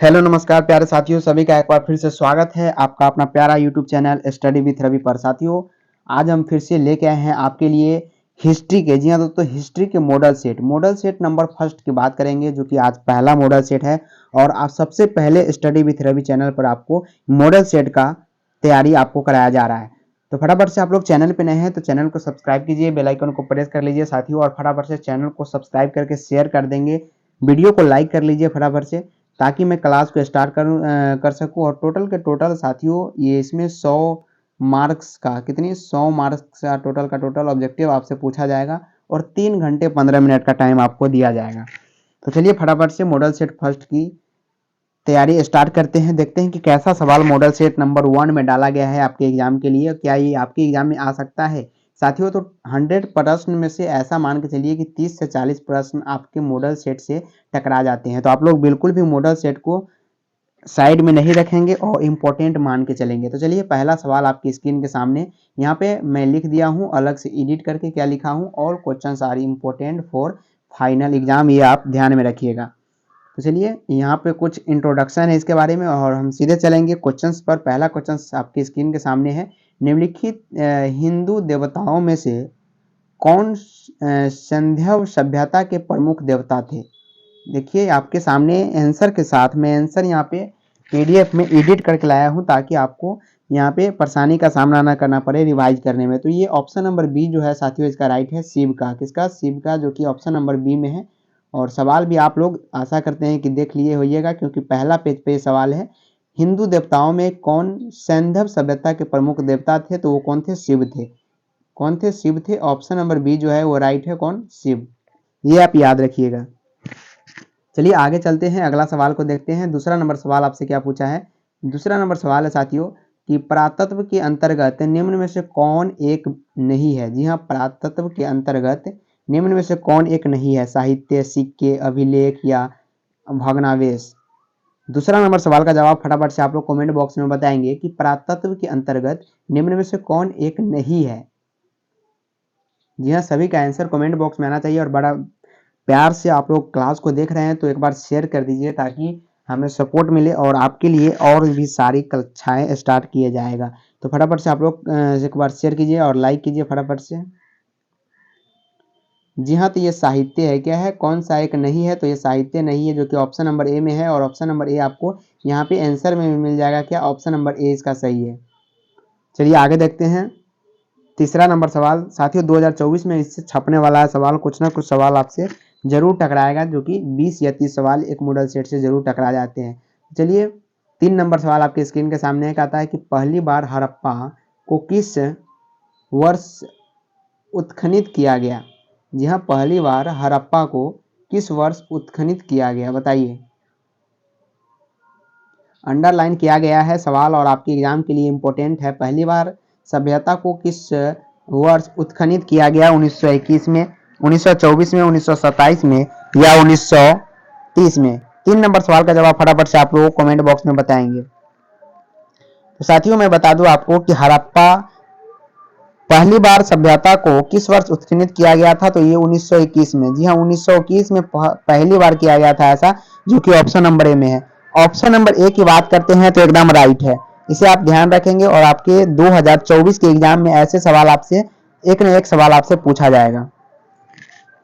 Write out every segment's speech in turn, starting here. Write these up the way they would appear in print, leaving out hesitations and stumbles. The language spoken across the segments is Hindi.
हेलो नमस्कार प्यारे साथियों, सभी का एक बार फिर से स्वागत है आपका अपना प्यारा YouTube channel study with Ravi पर। साथियों, आज हम फिर से लेके आए हैं आपके लिए हिस्ट्री के, जी हाँ दोस्तों, हिस्ट्री के मॉडल सेट नंबर फर्स्ट की बात करेंगे, जो कि आज पहला मॉडल सेट है। और आप सबसे पहले स्टडी विथ रवि चैनल पर आपको मॉडल सेट का तैयारी आपको कराया जा रहा है। तो फटाफट से आप लोग चैनल पे नए हैं तो चैनल को सब्सक्राइब कीजिए, बेल आइकन को प्रेस कर लीजिए साथियों, और फटाफट से चैनल को सब्सक्राइब करके शेयर कर देंगे, वीडियो को लाइक कर लीजिए फटाफट से, ताकि मैं क्लास को स्टार्ट कर सकूं। और टोटल के टोटल साथियों, ये इसमें 100 मार्क्स का, कितनी 100 मार्क्स का टोटल ऑब्जेक्टिव आपसे पूछा जाएगा और 3 घंटे 15 मिनट का टाइम आपको दिया जाएगा। तो चलिए फटाफट से मॉडल सेट फर्स्ट की तैयारी स्टार्ट करते हैं। देखते हैं कि कैसा सवाल मॉडल सेट नंबर 1 में डाला गया है आपके एग्जाम के लिए, क्या ये आपके एग्जाम में आ सकता है साथियों। तो 100 प्रश्न में से ऐसा मान के चलिए कि 30 से 40 प्रश्न आपके मॉडल सेट से टकरा जाते हैं। तो आप लोग बिल्कुल भी मॉडल सेट को साइड में नहीं रखेंगे और इम्पोर्टेंट मान के चलेंगे। तो चलिए पहला सवाल आपकी स्क्रीन के सामने यहाँ पे मैं लिख दिया हूँ, अलग से एडिट करके क्या लिखा हूँ, all questions are important for final exam, ये आप ध्यान में रखिएगा। तो चलिए यहाँ पे कुछ इंट्रोडक्शन है इसके बारे में और हम सीधे चलेंगे क्वेश्चंस पर। पहला क्वेश्चन आपकी स्क्रीन के सामने है, निम्नलिखित हिंदू देवताओं में से कौन संध्यव सभ्यता के प्रमुख देवता थे। देखिए आपके सामने आंसर के साथ मैं आंसर यहाँ पे पीडीएफ में एडिट करके लाया हूँ, ताकि आपको यहाँ पे परेशानी का सामना ना करना पड़े रिवाइज करने में। तो ये ऑप्शन नंबर बी जो है साथियों, इसका राइट है, शिव का। किसका? शिव का, जो कि ऑप्शन नंबर बी में है। और सवाल भी आप लोग आशा करते हैं कि देख लिए होइएगा, क्योंकि पहला पेज पे सवाल है, हिंदू देवताओं में कौन सैंधव सभ्यता के प्रमुख देवता थे। तो वो कौन थे? शिव थे। कौन थे? शिव थे। ऑप्शन नंबर बी जो है वो राइट है। कौन? शिव। ये आप याद रखिएगा। चलिए आगे चलते हैं, अगला सवाल को देखते हैं। दूसरा नंबर सवाल आपसे क्या पूछा है? दूसरा नंबर सवाल है साथियों कि परातत्व के अंतर्गत निम्न में से कौन एक नहीं है। जी हाँ, परातत्व के अंतर्गत निम्न में से कौन एक नहीं है? साहित्य, सिक्के, अभिलेख या भग्नावशेष। दूसरा नंबर सवाल का जवाब फटाफट से आप लोग कमेंट बॉक्स में बताएंगे कि परातत्व के अंतर्गत निम्न में से कौन एक नहीं है। जी हाँ, सभी का आंसर कमेंट बॉक्स में आना चाहिए। और बड़ा प्यार से आप लोग क्लास को देख रहे हैं तो एक बार शेयर कर दीजिए, ताकि हमें सपोर्ट मिले और आपके लिए और भी सारी कक्षाएं स्टार्ट किए जाएगा। तो फटाफट से आप लोग एक बार शेयर कीजिए और लाइक कीजिए फटाफट से। जी हाँ, तो ये साहित्य है। क्या है? कौन सा एक नहीं है? तो ये साहित्य नहीं है, जो कि ऑप्शन नंबर ए में है। और ऑप्शन नंबर ए आपको यहाँ पे आंसर में भी मिल जाएगा। क्या? ऑप्शन नंबर ए इसका सही है। चलिए आगे देखते हैं। तीसरा नंबर सवाल साथियों, 2024 में इससे छपने वाला है सवाल, कुछ ना कुछ सवाल आपसे जरूर टकराएगा, जो कि 20 या 30 सवाल एक मॉडल सेट से जरूर टकरा जाते हैं। चलिए 3 नंबर सवाल आपके स्क्रीन के सामने कहता है कि पहली बार हड़प्पा को किस वर्ष उत्खनित किया गया। जी हाँ, पहली बार हड़प्पा को किस वर्ष उत्खनित किया गया, बताइए। अंडरलाइन किया गया है सवाल और आपके एग्जाम के लिए इम्पोर्टेंट है। पहली बार सभ्यता को किस वर्ष उत्खनित किया गया? 1921 में, 1924 में, 1927 में या 1930 में। 3 नंबर सवाल का जवाब फटाफट से आप लोग कमेंट बॉक्स में बताएंगे। तो साथियों मैं बता दूं आपको कि हड़प्पा पहली बार सभ्यता को किस वर्ष उत्खनित किया गया था। तो ये 1921 में। जी हाँ, 1921 में पहली बार किया गया था ऐसा, जो कि ऑप्शन नंबर ए में है। ऑप्शन नंबर ए की बात करते हैं तो एकदम राइट है। इसे आप ध्यान रखेंगे और आपके 2024 के एग्जाम में ऐसे सवाल आपसे एक न एक सवाल आपसे पूछा जाएगा।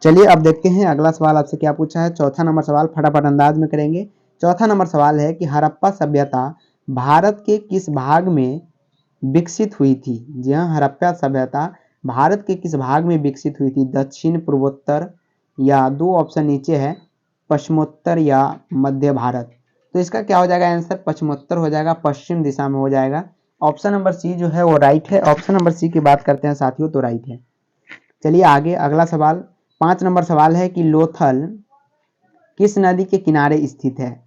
चलिए अब देखते हैं अगला सवाल आपसे क्या पूछा है। चौथा नंबर सवाल फटाफट अंदाज में करेंगे। चौथा नंबर सवाल है कि हड़प्पा सभ्यता भारत के किस भाग में विकसित हुई थी। जी हाँ, हड़प्पा सभ्यता भारत के किस भाग में विकसित हुई थी? दक्षिण, पूर्वोत्तर या दो ऑप्शन नीचे है, पश्चिमोत्तर या मध्य भारत। तो इसका क्या हो जाएगा आंसर? पश्चिमोत्तर हो जाएगा, पश्चिम दिशा में हो जाएगा। ऑप्शन नंबर सी जो है वो राइट है। ऑप्शन नंबर सी की बात करते हैं साथियों तो राइट है। चलिए आगे अगला सवाल, 5 नंबर सवाल है कि लोथल किस नदी के किनारे स्थित है।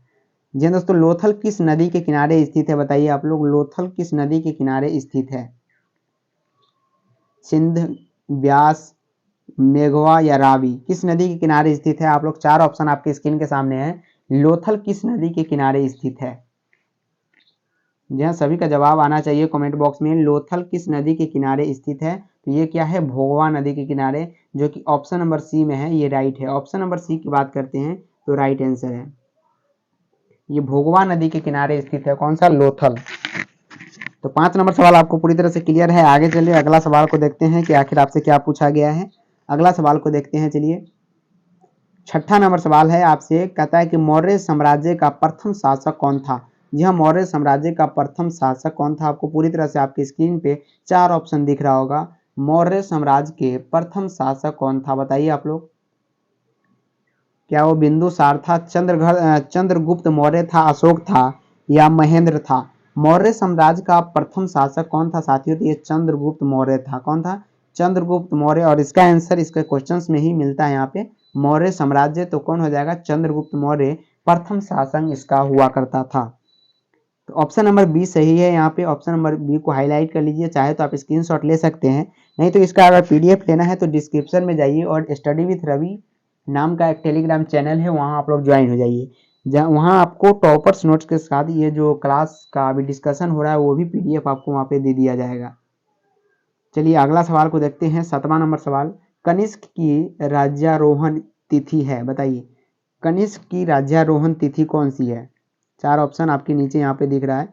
जी दोस्तों, लोथल किस नदी के किनारे स्थित है, बताइए आप लोग। लोथल किस नदी के किनारे स्थित है? सिंध, ब्यास, मेघवा या रावी, किस नदी के किनारे स्थित है? आप लोग 4 ऑप्शन आपके स्क्रीन के सामने है। लोथल किस नदी के किनारे स्थित है? जी हाँ, सभी का जवाब आना चाहिए कमेंट बॉक्स में। लोथल किस नदी के किनारे स्थित है? तो ये क्या है? भोगवा नदी के किनारे, जो कि ऑप्शन नंबर सी में है, ये राइट है। ऑप्शन नंबर सी की बात करते हैं तो राइट आंसर है। ये भोगवा नदी के किनारे स्थित है। कौन सा? लोथल। तो 5 नंबर सवाल आपको पूरी तरह से क्लियर है। आगे चलिए अगला सवाल को देखते हैं कि आखिर आपसे क्या पूछा गया है। अगला सवाल को देखते हैं। चलिए 6ठा नंबर सवाल है आपसे, कहता है कि मौर्य साम्राज्य का प्रथम शासक कौन था? जी हाँ, मौर्य साम्राज्य का प्रथम शासक कौन था? आपको पूरी तरह से आपकी स्क्रीन पे 4 ऑप्शन दिख रहा होगा। मौर्य साम्राज्य के प्रथम शासक कौन था? बताइए आप लोग। क्या वो बिंदुसार था, चंद्रगुप्त मौर्य था, अशोक था या महेंद्र था? मौर्य साम्राज्य का प्रथम शासक कौन था साथियों? तो ये चंद्रगुप्त मौर्य था। कौन था? चंद्रगुप्त मौर्य। और इसका आंसर इसके क्वेश्चंस में ही मिलता है यहाँ पे, मौर्य साम्राज्य। तो कौन हो जाएगा? चंद्रगुप्त मौर्य प्रथम शासक इसका हुआ करता था। तो ऑप्शन नंबर बी सही है। यहाँ पे ऑप्शन नंबर बी को हाईलाइट कर लीजिए, चाहे तो आप स्क्रीनशॉट ले सकते हैं, नहीं तो इसका अगर पीडीएफ लेना है तो डिस्क्रिप्शन में जाइए और स्टडी विथ रवि नाम का एक टेलीग्राम चैनल है, वहाँ आप लोग ज्वाइन हो जाइए। वहाँ आपको टॉपर्स नोट्स के साथ ये जो क्लास का अभी डिस्कशन हो रहा है वो भी पीडीएफ आपको वहाँ पे दे दिया जाएगा। चलिए अगला सवाल को देखते हैं। 7वां नंबर सवाल, कनिष्क की राज्यारोहण तिथि है, बताइए। कनिष्क की राज्यारोहण तिथि कौन सी है? 4 ऑप्शन आपके नीचे यहाँ पे दिख रहा है।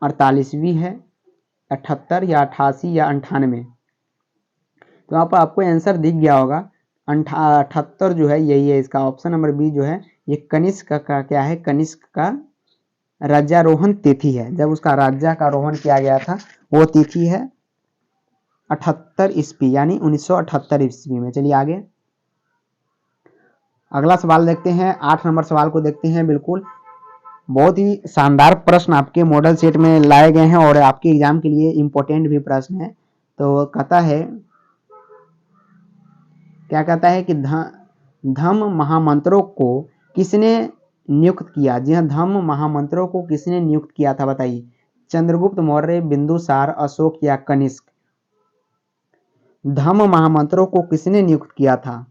48वीं है, 78 या 88 या 98। तो यहाँ पर आपको आंसर दिख गया होगा। 78 जो है यही है इसका। ऑप्शन नंबर बी जो है ये कनिष्क का क्या है? कनिष्क का राज्यारोहण तिथि है, जब उसका राज्यारोहण किया गया था वो तिथि है 78 ईस्वी, यानी 1978 ईस्वी में। चलिए आगे अगला सवाल देखते हैं। 8 नंबर सवाल को देखते हैं। बिल्कुल बहुत ही शानदार प्रश्न आपके मॉडल सेट में लाए गए हैं और आपके एग्जाम के लिए इम्पोर्टेंट भी प्रश्न है। तो कहता है, क्या कहता है कि धम्म महामंत्रों को किसने नियुक्त किया? जी हाँ, धम्म महामंत्रों को किसने नियुक्त किया था? बताइए। चंद्रगुप्त मौर्य, बिंदुसार, अशोक या कनिष्क? धम्म महामंत्रों को किसने नियुक्त किया था?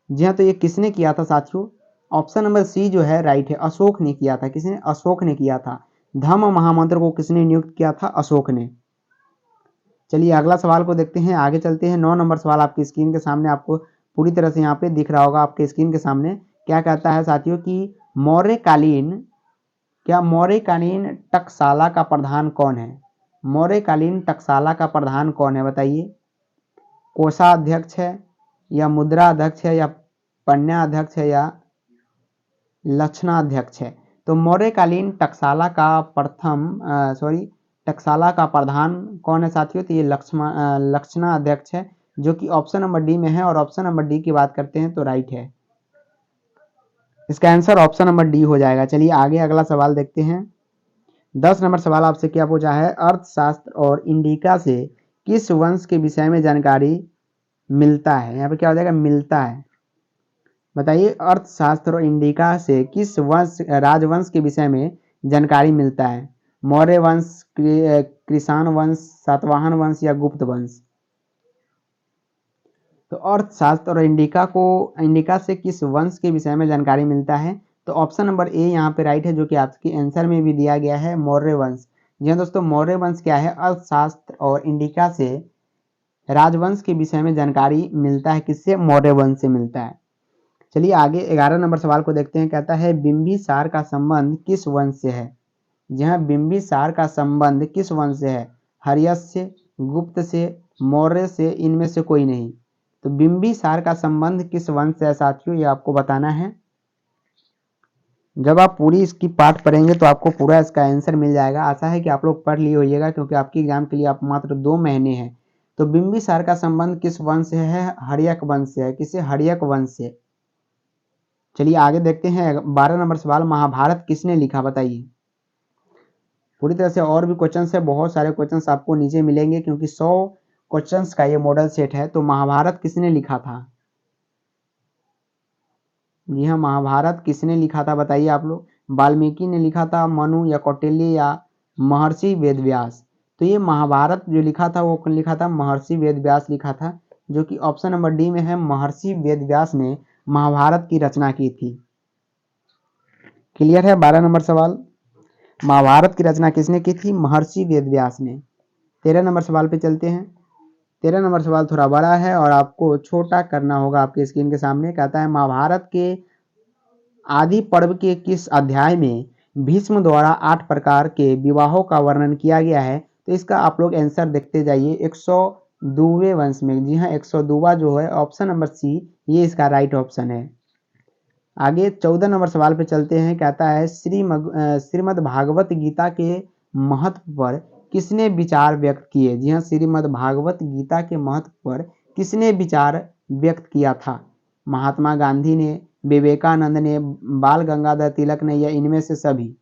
जी हाँ, तो ये किसने किया था साथियों? ऑप्शन नंबर सी जो है राइट है, अशोक ने किया था। किसने? अशोक ने किया था। धम्म महामंत्र को किसने नियुक्त किया था? अशोक ने। चलिए अगला सवाल को देखते हैं, आगे चलते हैं। 9 नंबर सवाल आपकी स्क्रीन के सामने आपको पूरी तरह से यहाँ पे दिख रहा होगा आपके स्क्रीन के सामने। क्या कहता है साथियों कि मौर्यकालीन टकसाला का प्रधान कौन है? मौर्यकालीन टकसाला का प्रधान कौन है? बताइए। कोषाध्यक्ष है या मुद्राध्यक्ष है या पन्याध्यक्ष है या लक्षणाध्यक्ष है? तो मौर्यकालीन टकसाला का टकसाला का प्रधान कौन है साथियों? तो ये लक्षणाध्यक्ष है, जो कि ऑप्शन नंबर डी में है। और ऑप्शन नंबर डी की बात करते हैं तो राइट है। इसका आंसर ऑप्शन नंबर डी हो जाएगा। चलिए आगे अगला सवाल देखते हैं। 10 नंबर सवाल आपसे क्या पूछा है? अर्थशास्त्र और इंडिका से किस वंश के विषय में जानकारी मिलता है? यहाँ पे क्या हो जाएगा? मिलता है। बताइए, अर्थशास्त्र और इंडिका से किस राजवंश के विषय में जानकारी मिलता है? मौर्य वंश, कृषाण वंश, सातवाहन वंश या गुप्त वंश? तो अर्थशास्त्र और इंडिका से किस वंश के विषय में जानकारी मिलता है? तो ऑप्शन नंबर ए यहाँ पे राइट है, जो कि आपके आंसर में भी दिया गया है, मौर्य वंश। जी हाँ दोस्तों, मौर्य वंश क्या है? अर्थशास्त्र और इंडिका से राजवंश के विषय में जानकारी मिलता है। किससे? मौर्य वंश से मिलता है। चलिए आगे 11 नंबर सवाल को देखते हैं। कहता है बिंबिसार का संबंध किस वंश से है? जी हाँ, बिंबिसार का संबंध किस वंश से है? हर्यस्य, गुप्त से, मौर्य से, इनमें से कोई नहीं। तो बिंबिसार का संबंध किस वंश से है साथियों, ये आपको बताना है। जब आप पूरी इसकी पाठ पढ़ेंगे तो आपको पूरा इसका आंसर मिल जाएगा। आशा है कि आप लोग पढ़ लिए होइएगा, क्योंकि आपके एग्जाम के लिए आप मात्र 2 महीने हैं। तो बिंबिसार का संबंध किस वंश से है? हर्यक वंश से है। किससे? हर्यक वंश से। चलिए आगे देखते हैं। 12 नंबर सवाल, महाभारत किसने लिखा? बताइए। पूरी तरह से और भी क्वेश्चंस है, बहुत सारे क्वेश्चंस आपको नीचे मिलेंगे, क्योंकि 100 क्वेश्चंस का ये मॉडल सेट है। तो महाभारत किसने लिखा था? जी हाँ, महाभारत किसने लिखा था? बताइए आप लोग। वाल्मीकि ने लिखा था, मनु या कौटिल्य या महर्षि वेदव्यास? तो ये महाभारत जो लिखा था वो लिखा था महर्षि वेदव्यास लिखा था, जो कि ऑप्शन नंबर डी में है। महर्षि वेदव्यास ने महाभारत की रचना की थी। क्लियर है? 12 नंबर सवाल, महाभारत की रचना किसने की थी? महर्षि वेदव्यास ने। 13 नंबर सवाल पे चलते हैं। 13 नंबर सवाल थोड़ा बड़ा है और आपको छोटा करना होगा आपके स्क्रीन के सामने। कहता है महाभारत के आदि पर्व के किस अध्याय में भीष्म द्वारा 8 प्रकार के विवाहों का वर्णन किया गया है? तो इसका आप लोग आंसर देखते जाइए 102वें वंश में। जी हाँ, 102वां जो है ऑप्शन नंबर सी, ये इसका राइट ऑप्शन है। आगे 14 नंबर सवाल पे चलते हैं। कहता है श्रीमद् भागवत गीता के महत्व पर किसने विचार व्यक्त किए? जी हाँ, श्रीमद् भागवत गीता के महत्व पर किसने विचार व्यक्त किया था? महात्मा गांधी ने, विवेकानंद ने, बाल गंगाधर तिलक ने, या इनमें से सभी?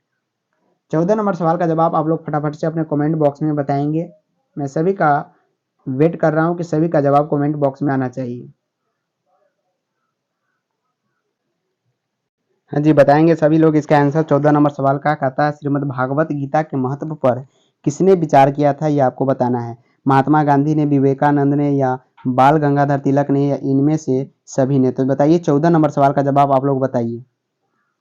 14 नंबर सवाल का जवाब आप लोग फटाफट से अपने कमेंट बॉक्स में बताएंगे। मैं सभी का वेट कर रहा हूं कि सभी का जवाब कमेंट बॉक्स में आना चाहिए। हाँ जी, बताएंगे सभी लोग इसका आंसर 14 नंबर सवाल का। कहता है श्रीमद् भागवत गीता के महत्व पर किसने विचार किया था, ये आपको बताना है। महात्मा गांधी ने, विवेकानंद ने, या बाल गंगाधर तिलक ने, या इनमें से सभी ने? तो बताइए 14 नंबर सवाल का जवाब आप लोग बताइए।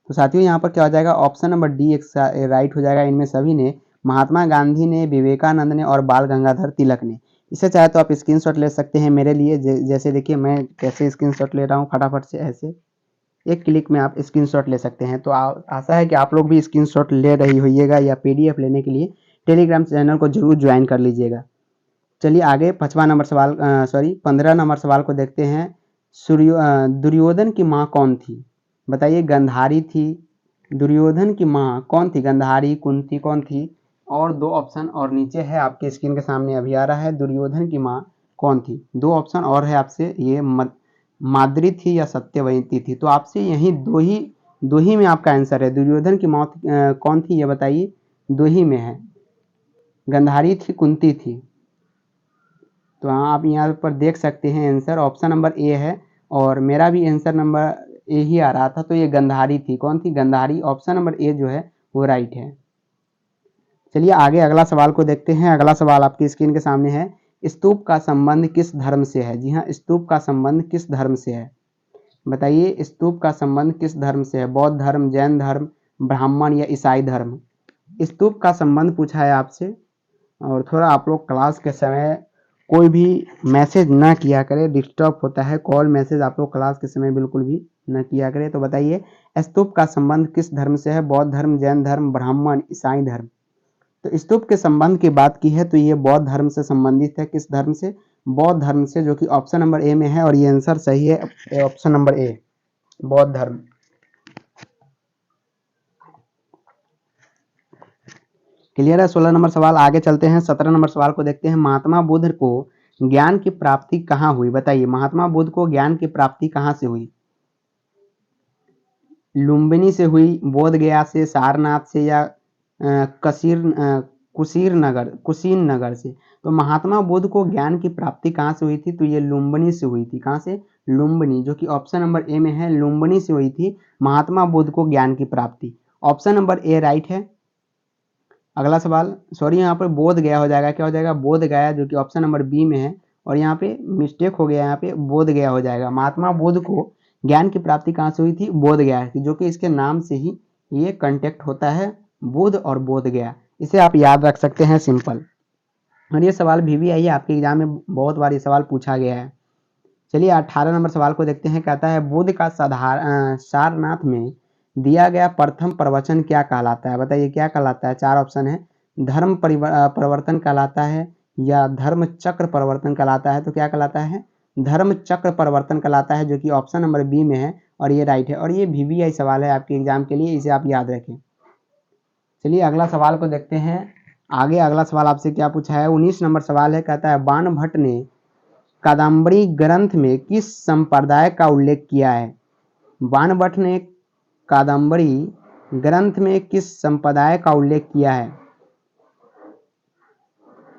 तो साथियों यहाँ पर क्या हो जाएगा, ऑप्शन नंबर डी एक राइट हो जाएगा। इनमें सभी ने, महात्मा गांधी ने, विवेकानंद ने और बाल गंगाधर तिलक ने। इसे चाहे तो आप स्क्रीनशॉट ले सकते हैं मेरे लिए। जैसे देखिए मैं कैसे स्क्रीनशॉट ले रहा हूँ, फटाफट से ऐसे एक क्लिक में आप स्क्रीनशॉट ले सकते हैं। तो आशा है कि आप लोग भी स्क्रीनशॉट ले रही होइएगा, या पीडीएफ लेने के लिए टेलीग्राम चैनल को जरूर ज्वाइन कर लीजिएगा। चलिए आगे 15 नंबर सवाल को देखते हैं। दुर्योधन की माँ कौन थी? बताइए, गंधारी थी। दुर्योधन की माँ कौन थी? गंधारी, कुंती, कौन थी? और दो ऑप्शन और नीचे है आपके स्क्रीन के सामने अभी आ रहा है। दुर्योधन की माँ कौन थी? दो ऑप्शन और है आपसे, ये माद्री थी या सत्यवती थी। तो आपसे यही दो ही में आपका आंसर है। दुर्योधन की माँ कौन थी, ये बताइए। दो ही में है, गंधारी थी, कुंती थी। तो हाँ, आप यहाँ पर देख सकते हैं आंसर ऑप्शन नंबर ए है, और मेरा भी आंसर नंबर ए ही आ रहा था। तो ये गंधारी थी। कौन थी? गंधारी। ऑप्शन नंबर ए जो है वो राइट है। चलिए आगे अगला सवाल को देखते हैं। अगला सवाल आपकी स्क्रीन के सामने है। स्तूप का संबंध किस धर्म से है? जी हाँ, स्तूप का संबंध किस धर्म से है? बताइए, स्तूप का संबंध किस धर्म से है? बौद्ध धर्म, जैन धर्म, ब्राह्मण, या ईसाई धर्म? स्तूप का संबंध पूछा है आपसे। और थोड़ा आप लोग क्लास के समय कोई भी मैसेज ना किया करें, डिस्टर्ब होता है। कॉल मैसेज आप लोग क्लास के समय बिल्कुल भी न किया करें। तो बताइए, स्तूप का संबंध किस धर्म से है? बौद्ध धर्म, जैन धर्म, ब्राह्मण, ईसाई धर्म? तो स्तूप के संबंध की बात की है तो ये बौद्ध धर्म से संबंधित है। किस धर्म से? बौद्ध धर्म से, जो कि ऑप्शन नंबर ए में है, और ये आंसर सही है, ऑप्शन नंबर ए, बौद्ध धर्म। क्लियर है? 16 नंबर सवाल। आगे चलते हैं, 17 नंबर सवाल को देखते हैं। महात्मा बुद्ध को ज्ञान की प्राप्ति कहाँ हुई? बताइए, महात्मा बुद्ध को ज्ञान की प्राप्ति कहाँ से हुई? लुम्बिनी से हुई, बोध गया से, सारनाथ से, या कुशीनगर से? तो महात्मा बुद्ध को ज्ञान की प्राप्ति कहाँ से हुई थी? तो ये लुम्बिनी से हुई थी। कहाँ से? लुम्बिनी, जो कि ऑप्शन नंबर ए में है। लुम्बिनी से हुई थी महात्मा बुद्ध को ज्ञान की प्राप्ति। ऑप्शन नंबर ए राइट है। अगला सवाल, सॉरी यहाँ पर बोध गया हो जाएगा। क्या हो जाएगा? बोध गया, जो कि ऑप्शन नंबर बी में है, और यहाँ पे मिस्टेक हो गया, यहाँ पे बोध गया हो जाएगा। महात्मा बुद्ध को ज्ञान की प्राप्ति कहाँ से हुई थी? बोध गया की, जो कि इसके नाम से ही ये कंटेक्ट होता है, बुद्ध और बोध गया। इसे आप याद रख सकते हैं, सिंपल। और ये सवाल भी आई है आपके एग्जाम में, बहुत बार ये सवाल पूछा गया है। चलिए 18 नंबर सवाल को देखते हैं। कहता है बुद्ध का सारनाथ में दिया गया प्रथम प्रवचन क्या कहलाता है? बताइए, क्या कहलाता है? चार ऑप्शन है। धर्म परिवर्तन कहलाता है, या धर्म चक्र परिवर्तन कहलाता है? तो क्या कहलाता है? धर्म चक्र परिवर्तन कहलाता है, जो कि ऑप्शन नंबर बी में है, और ये राइट है। और ये VVI सवाल है आपके एग्जाम के लिए, इसे आप याद रखें। चलिए अगला सवाल को देखते हैं। आगे अगला सवाल आपसे क्या पूछा है? 19 नंबर सवाल है। कहता है बाणभट्ट ने कादम्बरी ग्रंथ में किस संप्रदाय का उल्लेख किया है? बाणभट्ट ने कादम्बरी ग्रंथ में किस संप्रदाय का उल्लेख किया है?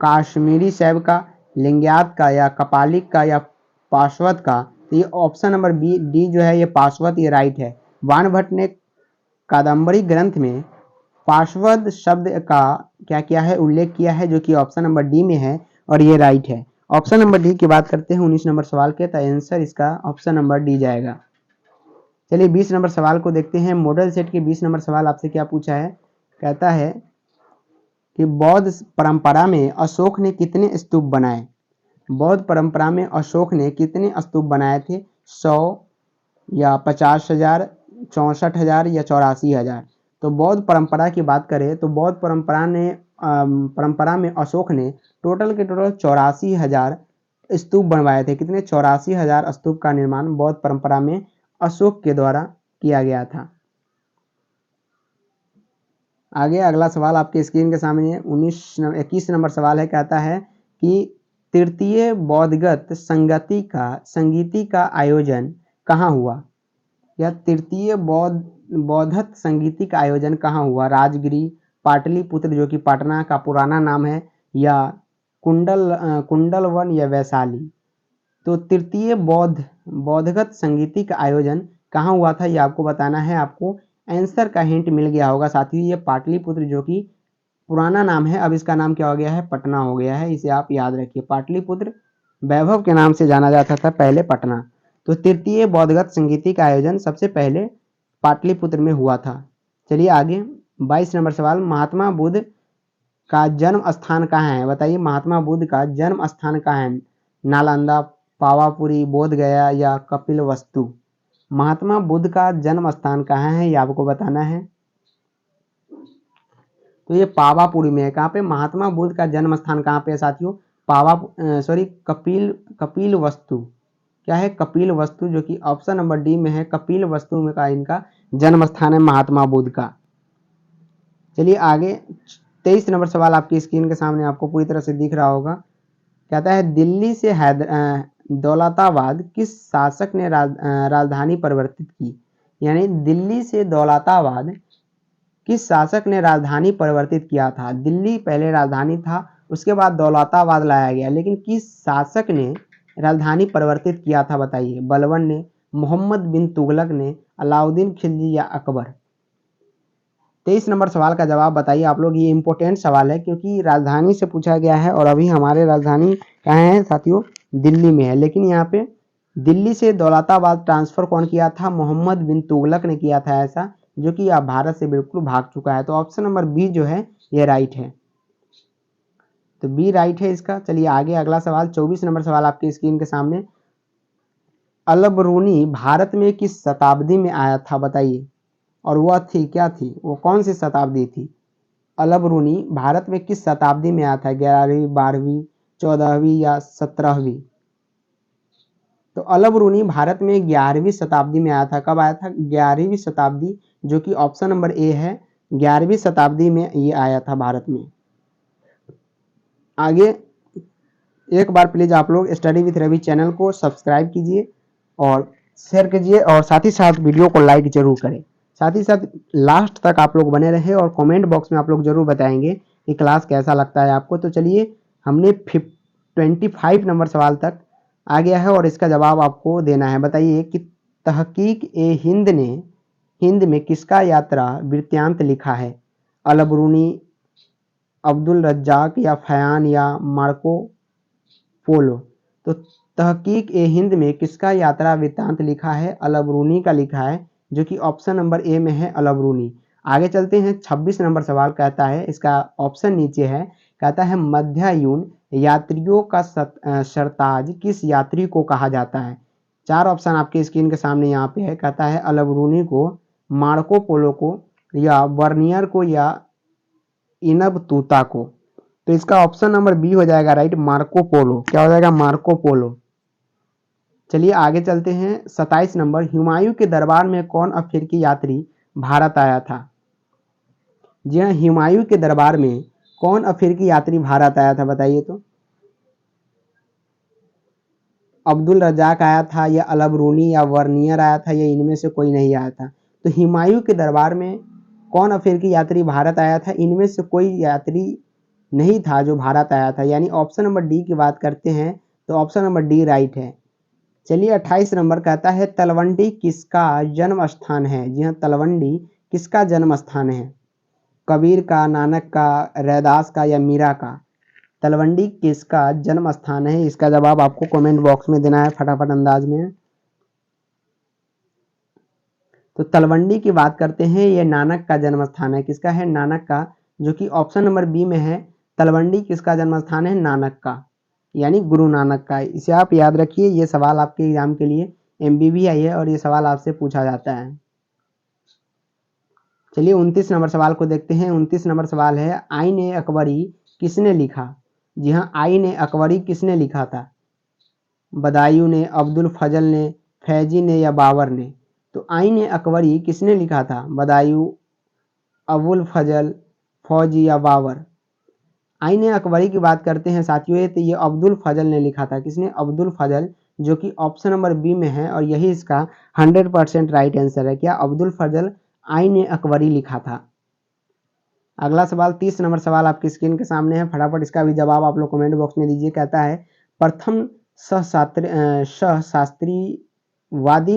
काश्मीरी शैव का, लिंगायत का, या कपालिक का, या पाशवत का? तो ये ऑप्शन नंबर बी डी जो है, ये पाशवत, ये राइट है। बाणभट्ट ने कादम्बरी ग्रंथ में पाशवद शब्द का क्या किया है? उल्लेख किया है, जो कि ऑप्शन नंबर डी में है, और ये राइट है। ऑप्शन नंबर डी की बात करते हैं 19 नंबर सवाल के, तो आंसर इसका ऑप्शन नंबर डी जाएगा। चलिए 20 नंबर सवाल को देखते हैं। मॉडल सेट के 20 नंबर सवाल आपसे क्या पूछा है? कहता है कि बौद्ध परंपरा में अशोक ने कितने स्तूप बनाए? बौद्ध परंपरा में अशोक ने कितने स्तूप बनाए थे? 100, या 50,000, 64,000 या 84,000। तो बौद्ध परंपरा की बात करें तो बौद्ध परंपरा में अशोक ने टोटल के टोटल 84,000 स्तूप बनवाए थे। कितने? 84,000 स्तूप का निर्माण बौद्ध परंपरा में अशोक के द्वारा किया गया था। आगे अगला सवाल आपके स्क्रीन के सामने 21 नंबर सवाल है। कहता है कि तृतीय बौद्धगत संगीति का आयोजन कहाँ हुआ? या तृतीय बौद्धत संगीति का आयोजन कहाँ हुआ? राजगिरी, पाटलिपुत्र जो कि पटना का पुराना नाम है, या कुंडलवन या वैशाली। तो तृतीय बौद्धगत संगीति का आयोजन कहाँ हुआ था ये आपको बताना है। आपको आंसर का हिंट मिल गया होगा साथियों। ये पाटलिपुत्र जो कि पुराना नाम है, अब इसका नाम क्या हो गया है? पटना हो गया है। इसे आप याद रखिए। पाटलिपुत्र वैभव के नाम से जाना जाता था पहले, पटना। तो तृतीय बौद्धगत संगीति का आयोजन सबसे पहले पाटलिपुत्र में हुआ था। चलिए आगे 22 नंबर सवाल। महात्मा बुद्ध का जन्म स्थान कहाँ है? बताइए, महात्मा बुद्ध का जन्म स्थान कहाँ है? नालंदा, पावापुरी, बोध गया या कपिलवस्तु। महात्मा बुद्ध का जन्म स्थान कहाँ है ये आपको बताना है। तो ये पावापुरी में है। कहाँ पे? महात्मा बुद्ध का जन्म स्थान कहाँ पे है साथियों? कपिल वस्तु। क्या है? कपिल वस्तु, जो कि ऑप्शन नंबर डी में है। कपिल वस्तु में का इनका जन्म स्थान है महात्मा बुद्ध का। चलिए आगे 23 नंबर सवाल आपकी स्क्रीन के सामने आपको पूरी तरह से दिख रहा होगा। कहता है दिल्ली से दौलताबाद किस शासक ने राजधानी परिवर्तित की? यानी दिल्ली से दौलताबाद किस शासक ने राजधानी परिवर्तित किया था? दिल्ली पहले राजधानी था, उसके बाद दौलताबाद लाया गया, लेकिन किस शासक ने राजधानी परिवर्तित किया था बताइए? बलबन ने, मोहम्मद बिन तुगलक ने, अलाउद्दीन खिलजी या अकबर। 23 नंबर सवाल का जवाब बताइए आप लोग। ये इंपॉर्टेंट सवाल है क्योंकि राजधानी से पूछा गया है और अभी हमारे राजधानी कहाँ है साथियों? दिल्ली में है। लेकिन यहाँ पे दिल्ली से दौलताबाद ट्रांसफर कौन किया था? मोहम्मद बिन तुगलक ने किया था ऐसा, जो कि अब भारत से बिल्कुल भाग चुका है। तो ऑप्शन नंबर बी जो है ये राइट है। तो बी राइट है इसका। चलिए आगे अगला सवाल 24 नंबर सवाल आपके स्क्रीन के सामने। अलबरूनी भारत में किस शताब्दी में आया था बताइए? और वह थी क्या थी? वो कौन सी शताब्दी थी? अलबरूनी भारत में किस शताब्दी में आया था? 11वीं, 12वीं, 14वीं या 17वीं। तो अलबरूनी भारत में 11वीं शताब्दी में आया था। कब आया था? 11वीं शताब्दी, जो कि ऑप्शन नंबर ए है। 11वीं शताब्दी में ये आया था भारत में। आगे एक बार प्लीज आप लोग स्टडी विथ रवि चैनल को सब्सक्राइब कीजिए और शेयर कीजिए, और साथ ही साथ वीडियो को लाइक जरूर करें। साथ ही साथ लास्ट तक आप लोग बने रहे और कमेंट बॉक्स में आप लोग जरूर बताएंगे कि क्लास कैसा लगता है आपको। तो चलिए हमने 25 नंबर सवाल तक आ गया है और इसका जवाब आपको देना है। बताइए कि तहकीक ए हिंद में किसका यात्रा वृत्तांत लिखा है? अलबरूनी, अब्दुल रज्जाक या फयान या मार्को पोलो। तो तहकीक ए हिंद में किसका यात्रा वृत्तांत लिखा है? अलबरूनी का लिखा है, जो कि ऑप्शन नंबर ए में है अलबरूनी। आगे चलते हैं 26 नंबर सवाल। कहता है, इसका ऑप्शन नीचे है। कहता है मध्यायून यात्रियों का सरताज किस यात्री को कहा जाता है? 4 ऑप्शन आपके स्क्रीन के सामने यहाँ पे है। कहता है अलबरूनी को, मार्को पोलो को, या बर्नियर को, या इनब तूता को। तो इसका ऑप्शन नंबर बी हो जाएगा राइट, मार्को पोलो। क्या हो जाएगा? Marco Polo. चलिए आगे चलते हैं 27 नंबर। हुमायूं के दरबार में कौन अफ्रीकी यात्री भारत आया था? जी हाँ, हुमायूं के दरबार में कौन अफ्रीकी यात्री भारत आया था बताइए? तो अब्दुल रज्जाक आया था, या अलबरूनी, या वर्नियर आया था, या इनमें से कोई नहीं आया था। तो हुमायूं के दरबार में कौन अफ्रीकी यात्री भारत आया था? इनमें से कोई यात्री नहीं था जो भारत आया था, यानी ऑप्शन नंबर डी की बात करते हैं तो ऑप्शन नंबर डी राइट है। चलिए 28 नंबर कहता है तलवंडी किसका जन्म स्थान है? जी हाँ, तलवंडी किसका जन्म स्थान है? कबीर का, नानक का, रैदास का, या मीरा का। तलवंडी किसका जन्म स्थान है? इसका जवाब आपको कमेंट बॉक्स में देना है फटाफट अंदाज में। तो तलवंडी की बात करते हैं, ये नानक का जन्म स्थान है। किसका है? नानक का, जो कि ऑप्शन नंबर बी में है। तलवंडी किसका जन्म स्थान है? नानक का, यानी गुरु नानक का। इसे आप याद रखिए। ये सवाल आपके एग्जाम के लिए MBBI है और ये सवाल आपसे पूछा जाता है। चलिए 29 नंबर सवाल को देखते हैं। 29 नंबर सवाल है, आईन ए अकबरी किसने लिखा? जी हाँ, आईन ए अकबरी किसने लिखा था? बदायूं ने, अब्दुल फजल ने, फैजी ने या बाबर ने? तो आईन ए अकबरी किसने लिखा था? बदायूं, अबुल फजल, फौजी या बाबर? आईन ए अकबरी की बात करते हैं साथियों, तो ये अब्दुल फजल ने लिखा था। किसने? अब्दुल फजल, जो कि ऑप्शन नंबर बी में है और यही इसका 100% राइट आंसर है। क्या? अब्दुल फजल आईन ए अकबरी लिखा था। अगला सवाल 30 नंबर सवाल आपकी स्क्रीन के सामने है, फटाफट इसका भी जवाब आप लोग कमेंट बॉक्स में दीजिए। कहता है, प्रथम सहशास्त्रीवादी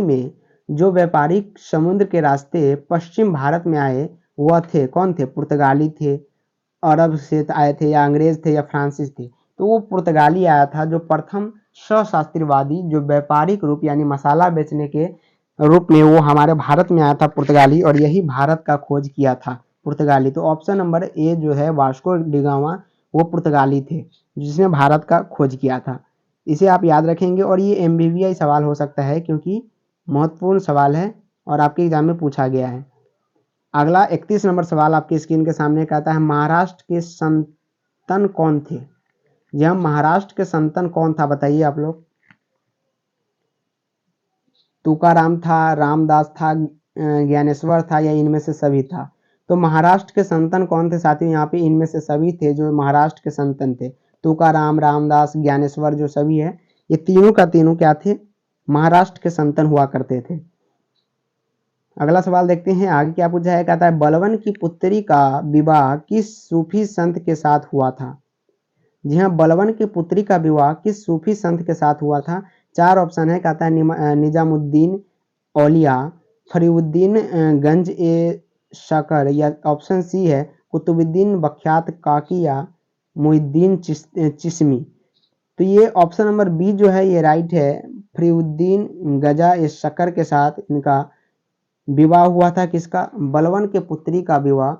में जो व्यापारिक समुद्र के रास्ते पश्चिम भारत में आए वह थे? कौन थे? पुर्तगाली थे, अरब से आए थे, या अंग्रेज थे, या फ्रांसीस थे? तो वो पुर्तगाली आया था, जो प्रथम सहशास्त्रीवादी, जो व्यापारिक रूप यानी मसाला बेचने के रूप में वो हमारे भारत में आया था पुर्तगाली, और यही भारत का खोज किया था पुर्तगाली। तो ऑप्शन नंबर ए जो है वास्को डिगामा, वो पुर्तगाली थे जिसने भारत का खोज किया था। इसे आप याद रखेंगे और ये एमबीबीआई सवाल हो सकता है क्योंकि महत्वपूर्ण सवाल है और आपके एग्जाम में पूछा गया है। अगला 31 नंबर सवाल आपकी स्क्रीन के सामने कहता है, महाराष्ट्र के संतन कौन थे? यह महाराष्ट्र के संतन कौन था? बताइए आप लोग। तुकाराम था, रामदास था, ज्ञानेश्वर था, या इनमें से सभी था? तो महाराष्ट्र के संतन कौन थे साथियों? यहाँ पे इनमें से सभी थे जो महाराष्ट्र के संतन थे। तुकाराम, रामदास, ज्ञानेश्वर जो सभी है, ये तीनों का तीनों क्या थे? महाराष्ट्र के संतन हुआ करते थे। अगला सवाल देखते हैं आगे क्या पूछा है। कहता है, बलवन की पुत्री का विवाह किस सूफी संत के साथ हुआ था? जी हाँ, बलवन की पुत्री का विवाह किस सूफी संत के साथ हुआ था? 4 ऑप्शन है। कहता है, निजामुद्दीन औलिया, फरीउद्दीन गंज ए शकर, या ऑप्शन सी है कुतुबुद्दीन बख्तियार काकी, या मुहिद्दीन चिश्ती। तो ये ऑप्शन नंबर बी जो है ये राइट है। फरीउद्दीन गजा ए शकर के साथ इनका विवाह हुआ था। किसका? बलवन के पुत्री का विवाह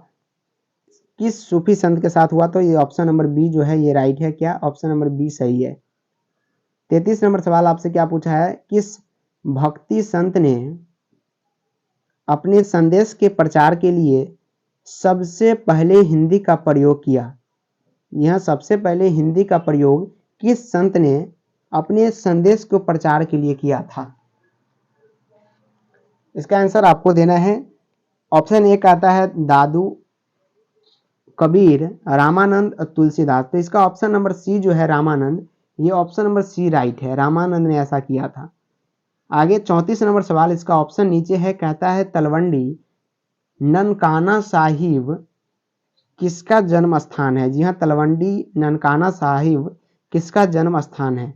किस सूफी संत के साथ हुआ? तो ये ऑप्शन नंबर बी जो है ये राइट है। क्या? ऑप्शन नंबर बी सही है। 33 नंबर सवाल आपसे क्या पूछा है, किस भक्ति संत ने अपने संदेश के प्रचार के लिए सबसे पहले हिंदी का प्रयोग किया? यह सबसे पहले हिंदी का प्रयोग किस संत ने अपने संदेश को प्रचार के लिए किया था? इसका आंसर आपको देना है। ऑप्शन ए आता है दादू कबीर, रामानंद, तुलसीदास। तो इसका ऑप्शन नंबर सी जो है रामानंद, ये ऑप्शन नंबर सी राइट है। रामानंद ने ऐसा किया था। आगे 34 नंबर सवाल, इसका ऑप्शन नीचे है। कहता है, तलवंडी ननकाना साहिब किसका जन्म स्थान है? जी हाँ, तलवंडी ननकाना साहिब किसका जन्म स्थान है?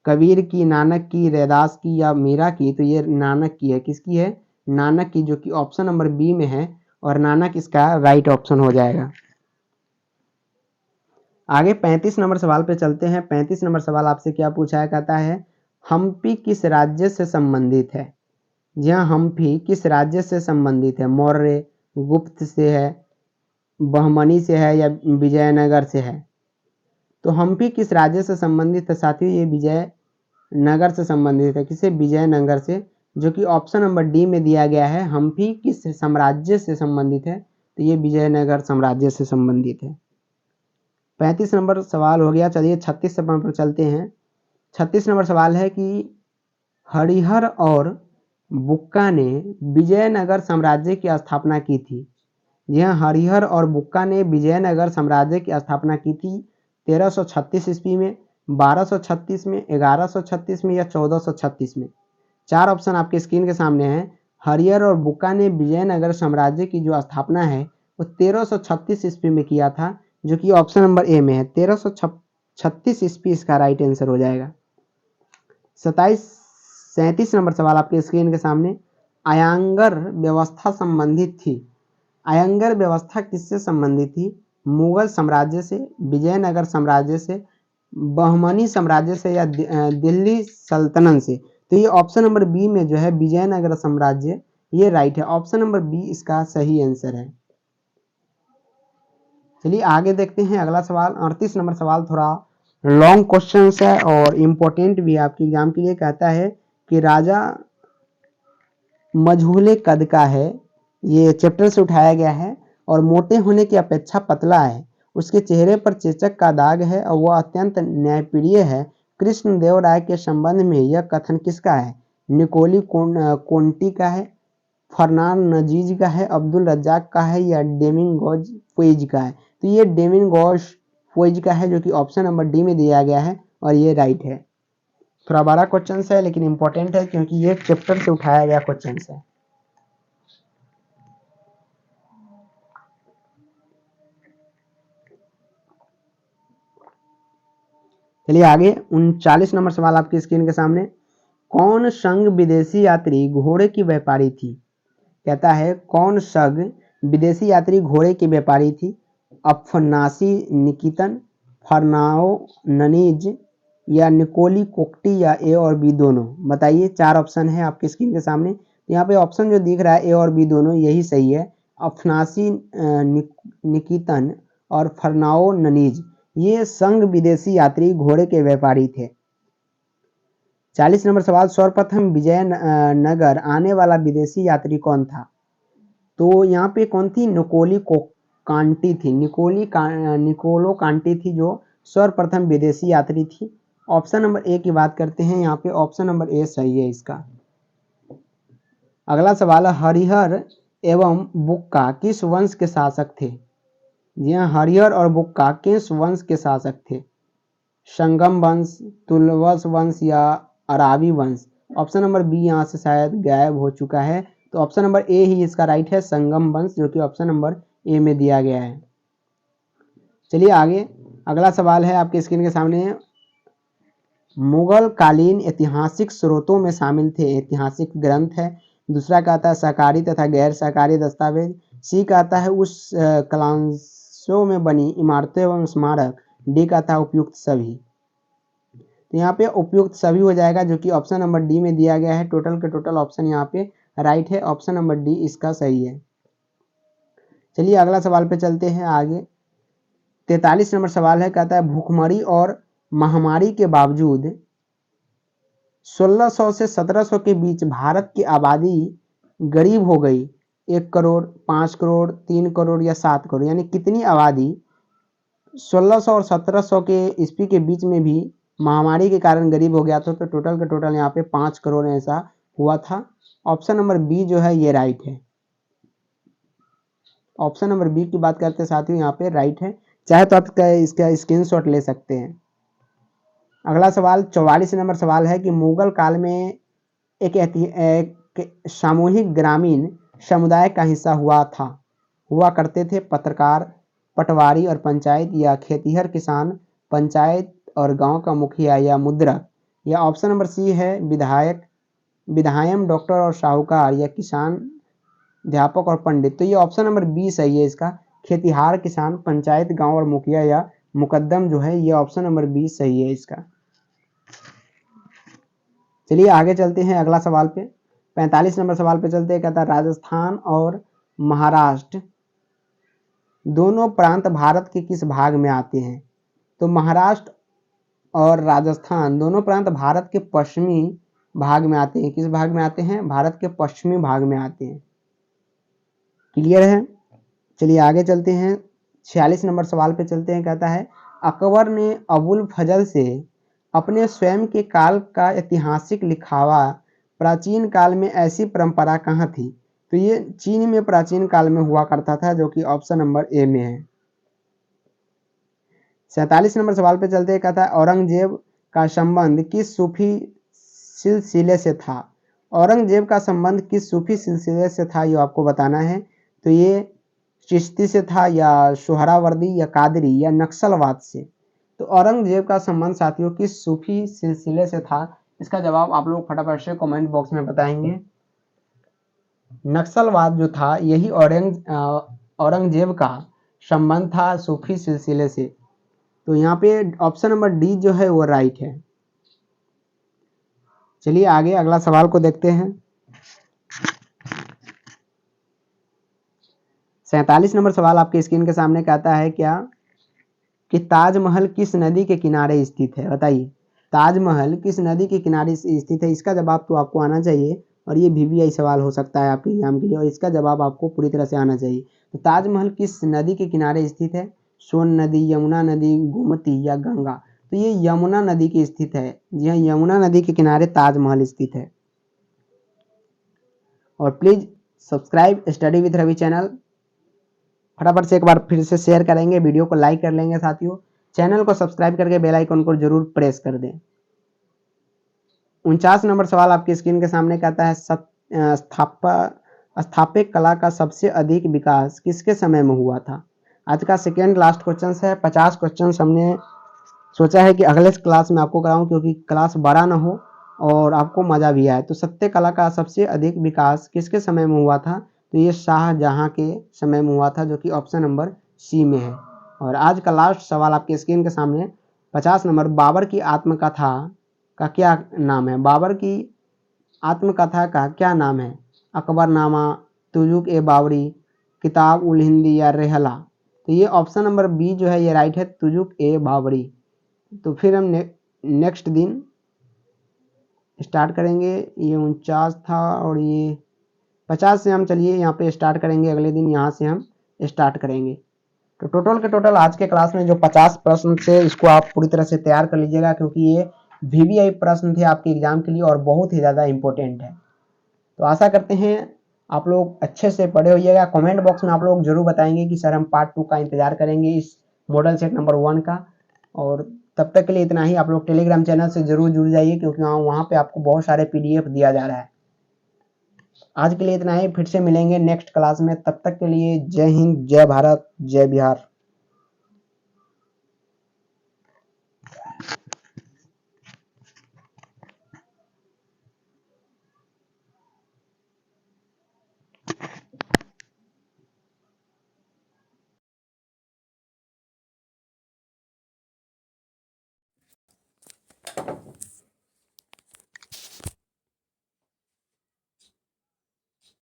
कबीर की, नानक की, रैदास की, या मीरा की? तो ये नानक की है। किसकी है? नानक की, जो कि ऑप्शन नंबर बी में है, और नानक इसका राइट ऑप्शन हो जाएगा। आगे 35 नंबर सवाल पे चलते हैं। 35 नंबर सवाल आपसे क्या पूछा है? कहता है, हम्पी किस राज्य से संबंधित है? जी हाँ, हम्पी किस राज्य से संबंधित है? मौर्य, गुप्त से है, बहमनी से है, या विजयनगर से है? तो हम्पी किस राज्य से संबंधित है साथियों? ये विजयनगर से संबंधित है। किसे? विजयनगर से, जो कि ऑप्शन नंबर डी में दिया गया है। हम्पी किस साम्राज्य से संबंधित है? तो ये विजयनगर साम्राज्य से संबंधित है। 35 नंबर सवाल हो गया। चलिए 36 नंबर पर चलते हैं। 36 नंबर सवाल है कि हरिहर और बुक्का ने विजयनगर साम्राज्य की स्थापना की थी। जी हाँ, हरिहर और बुक्का ने विजयनगर साम्राज्य की स्थापना की थी 1336 ईस्वी में, 1236 में, 1136 में, या 1436 में? 4 ऑप्शन आपके स्क्रीन के सामने हैं। हरिहर और बुक्का ने विजयनगर साम्राज्य की जो स्थापना है वो 1336 ईस्वी में किया था, जो कि ऑप्शन नंबर ए में है। 1336 ईस्वी इसका राइट आंसर हो जाएगा। 37 नंबर सवाल आपके स्क्रीन के सामने, आयंगर व्यवस्था संबंधित थी। आयंगर व्यवस्था किससे संबंधित थी? मुगल साम्राज्य से, विजयनगर साम्राज्य से, बहमनी साम्राज्य से, या दिल्ली सल्तनत से? तो ये ऑप्शन नंबर बी में जो है विजयनगर साम्राज्य, ये राइट है। ऑप्शन नंबर बी इसका सही आंसर है। चलिए आगे देखते हैं अगला सवाल। 38 नंबर सवाल थोड़ा लॉन्ग क्वेश्चन है और इम्पोर्टेंट भी है आपके एग्जाम के लिए। कहता है कि राजा मजहूले कद का है, ये चैप्टर से उठाया गया है। और मोटे होने की अपेक्षा पतला है, उसके चेहरे पर चेचक का दाग है और वह अत्यंत न्यायप्रिय है। कृष्णदेव राय के संबंध में यह कथन किसका है? निकोली कोंटी का है, फरनान नजीज का है, अब्दुल रज्जाक का है या डेमिंगोज फोइज का है? तो ये डेमिंगोज फोइज का है, जो कि ऑप्शन नंबर डी में दिया गया है और ये राइट है। थोड़ा बड़ा क्वेश्चन है लेकिन इंपॉर्टेंट है क्योंकि ये चैप्टर से उठाया गया क्वेश्चन है। चलिए आगे 39 नंबर सवाल आपकी स्क्रीन के सामने। कौन संघ विदेशी यात्री घोड़े की व्यापारी थी? कहता है कौन संघ विदेशी यात्री घोड़े की व्यापारी थी? अफनासी निकितन, फरनाओ ननीज या निकोली कोक्टी या ए और बी दोनों? बताइए, चार ऑप्शन है आपकी स्क्रीन के सामने। यहाँ पे ऑप्शन जो दिख रहा है ए और बी दोनों, यही सही है। अफनासी निकितन और फरनाओ ननीज, ये संघ विदेशी यात्री घोड़े के व्यापारी थे। 40 नंबर सवाल, सर्वप्रथम विजयनगर आने वाला विदेशी यात्री कौन था? तो यहाँ पे कौन थी? निकोली कांटी थी। निकोलो कांटी थी जो सर्वप्रथम विदेशी यात्री थी। ऑप्शन नंबर ए की बात करते हैं, यहाँ पे ऑप्शन नंबर ए सही है इसका। अगला सवाल, हरिहर एवं बुक्का किस वंश के शासक थे? जी हाँ, हरिहर और बुक्का किस वंश के शासक थे? संगम वंश, तुलवस वंश या अरावी वंश? ऑप्शन नंबर बी यहाँ से शायद गायब हो चुका है, तो ऑप्शन नंबर ए ही इसका राइट है, संगम वंश, जो कि ऑप्शन नंबर ए में दिया गया है। चलिए आगे, अगला सवाल है आपके स्क्रीन के सामने। मुगल कालीन ऐतिहासिक स्रोतों में शामिल थे, ऐतिहासिक ग्रंथ है। दूसरा कहता है सहकारी तथा गैर सहकारी दस्तावेज। सी कहता है उस कलांशों में बनी इमारतें एवं स्मारक। डी कहता है उपयुक्त सभी। तो यहाँ पे उपयुक्त सभी हो जाएगा, जो कि ऑप्शन नंबर डी में दिया गया है। टोटल के टोटल ऑप्शन यहाँ पे राइट है, ऑप्शन नंबर डी इसका सही है। चलिए अगला सवाल पे चलते हैं आगे। 43 नंबर सवाल है, कहता है भूखमरी और महामारी के बावजूद 1600 से 1700 के बीच भारत की आबादी गरीब हो गई। 1 करोड़, 5 करोड़, 3 करोड़ या 7 करोड़, यानी कितनी आबादी 1600 और 1700 के ईस्वी के बीच में भी महामारी के कारण गरीब हो गया था? तो टोटल के टोटल यहाँ पे 5 करोड़ ऐसा हुआ था। ऑप्शन नंबर बी जो है ये राइट है। ऑप्शन नंबर बी की बात करते साथियों, यहाँ पे राइट है। चाहे तो आप इसका स्क्रीनशॉट ले सकते हैं। अगला सवाल 44 नंबर सवाल है कि मुगल काल में एक सामूहिक ग्रामीण समुदाय का हिस्सा हुआ करते थे पत्रकार, पटवारी और पंचायत, या खेतिहर किसान, पंचायत और गांव का मुखिया या मुद्रक? या ऑप्शन नंबर सी है विधायक, डॉक्टर और साहूकार, या किसान, अध्यापक और पंडित? तो ये ऑप्शन नंबर बी सही है इसका, खेतिहार, किसान, पंचायत, गांव और मुखिया या मुकद्दम जो है, ये ऑप्शन नंबर बी सही है इसका। चलिए आगे चलते हैं अगला सवाल पे। 45 नंबर सवाल पे चलते हैं, कहता है राजस्थान और महाराष्ट्र दोनों प्रांत भारत के किस भाग में आते हैं? तो महाराष्ट्र और राजस्थान दोनों प्रांत भारत के पश्चिमी भाग में आते हैं। किस भाग में आते हैं? भारत के पश्चिमी भाग में आते हैं। क्लियर है? चलिए आगे चलते हैं, 46 नंबर सवाल पे चलते हैं। कहता है अकबर ने अबुल फजल से अपने स्वयं के काल का ऐतिहासिक लिखावा प्राचीन काल में ऐसी परंपरा कहाँ थी? तो ये चीन में प्राचीन काल में हुआ करता था, जो कि ऑप्शन नंबर ए में है। 47 नंबर सवाल पे चलते हैं। कहता है औरंगजेब का संबंध किस सूफी सिलसिले से था? औरंगजेब का संबंध किस सूफी सिलसिले से था, ये आपको बताना है। तो ये चिश्ती से था, या सोहरावर्दी, या कादरी, या नक्सलवाद से? तो औरंगजेब का संबंध साथियों किस सूफी सिलसिले से था? इसका जवाब आप लोग फटाफट से कमेंट बॉक्स में बताएंगे। नक्सलवाद जो था, यही औरंगजेब का संबंध था सूफी सिलसिले से। तो यहाँ पे ऑप्शन नंबर डी जो है वो राइट है। चलिए आगे अगला सवाल को देखते हैं। 47 नंबर सवाल आपके स्क्रीन के सामने कहता है क्या कि ताजमहल किस नदी के किनारे स्थित है? बताइए, ताजमहल किस नदी के किनारे स्थित है? इसका जवाब तो आपको आना चाहिए। और ये VVI सवाल हो सकता है आपके एग्जाम के लिए, और इसका जवाब आपको पूरी तरह से आना चाहिए। तो ताजमहल किस नदी के किनारे स्थित है? सोन नदी, यमुना नदी, गोमती या गंगा? तो ये यमुना नदी की स्थित है। जी हाँ, यमुना नदी के किनारे ताजमहल स्थित है। और please subscribe study with Ravi channel. फटाफट से एक बार फिर से शेयर करेंगे, वीडियो को लाइक कर लेंगे साथियों, चैनल को सब्सक्राइब करके बेल आइकन को जरूर प्रेस कर दें। 49 नंबर सवाल आपकी स्क्रीन के सामने कहता है स्थापित कला का सबसे अधिक विकास किसके समय में हुआ था? आज का सेकेंड लास्ट क्वेश्चन है। 50 क्वेश्चन हमने सोचा है कि अगले क्लास में आपको कराऊं, क्योंकि क्लास बड़ा ना हो और आपको मजा भी आए। तो सत्य कला का सबसे अधिक विकास किसके समय में हुआ था? तो ये शाहजहां के समय में हुआ था, जो कि ऑप्शन नंबर सी में है। और आज का लास्ट सवाल आपके स्क्रीन के सामने 50 नंबर, बाबर की आत्मकथा का क्या नाम है? बाबर की आत्मकथा का क्या नाम है? अकबरनामा, तुजुक ए बाबरी, किताब उल हिंदी या रेहला? तो ये ऑप्शन नंबर बी जो है ये राइट है, तुजुक ए बाबरी। तो फिर हम नेक्स्ट दिन स्टार्ट करेंगे। ये 49 था और ये 50 से हम चलिए यहाँ पे स्टार्ट करेंगे, अगले दिन यहाँ से हम स्टार्ट करेंगे। तो टोटल के टोटल आज के क्लास में जो 50 प्रश्न थे, इसको आप पूरी तरह से तैयार कर लीजिएगा, क्योंकि ये VVI प्रश्न थे आपके एग्जाम के लिए और बहुत ही ज़्यादा इंपॉर्टेंट है। तो आशा करते हैं आप लोग अच्छे से पढ़े होइएगा। कमेंट बॉक्स में आप लोग जरूर बताएंगे कि सर हम पार्ट 2 का इंतजार करेंगे इस मॉडल सेट नंबर 1 का। और तब तक के लिए इतना ही। आप लोग टेलीग्राम चैनल से जरूर जुड़ जाइए, क्योंकि वहाँ पे आपको बहुत सारे PDF दिया जा रहा है। आज के लिए इतना ही, फिर से मिलेंगे नेक्स्ट क्लास में। तब तक के लिए जय हिंद, जय भारत, जय बिहार।